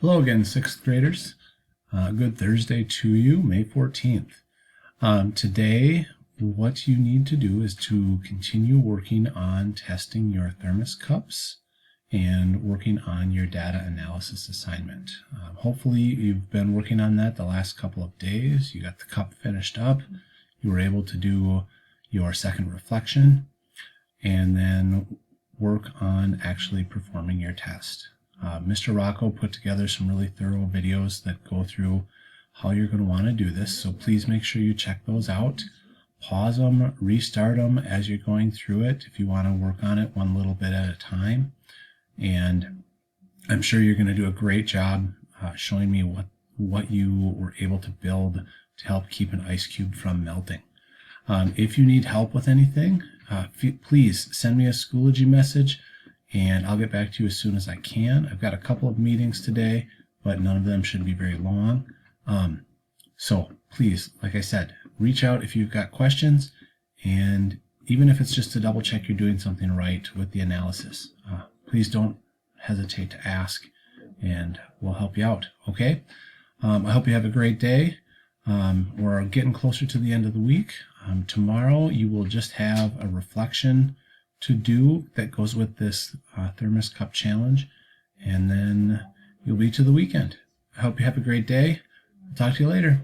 Hello again, 6th graders. Good Thursday to you, May 14th. Today, what you need to do is to continue working on testing your thermos cups and working on your data analysis assignment. Hopefully, you've been working on that the last couple of days. You got the cup finished up. You were able to do your second reflection and then work on actually performing your test. Mr. Rocco put together some really thorough videos that go through how you're going to want to do this, so please make sure you check those out. Pause them, restart them as you're going through it if you want to work on it one little bit at a time. And I'm sure you're going to do a great job showing me what you were able to build to help keep an ice cube from melting. If you need help with anything, please send me a Schoology message and I'll get back to you as soon as I can. I've got a couple of meetings today, but none of them should be very long. So please, like I said, reach out if you've got questions, and even if it's just to double check you're doing something right with the analysis, please don't hesitate to ask and we'll help you out, okay? I hope you have a great day. We're getting closer to the end of the week. Tomorrow you will just have a reflection to do that goes with this thermos cup challenge, and then you'll be to the weekend. I hope you have a great day. I'll talk to you later.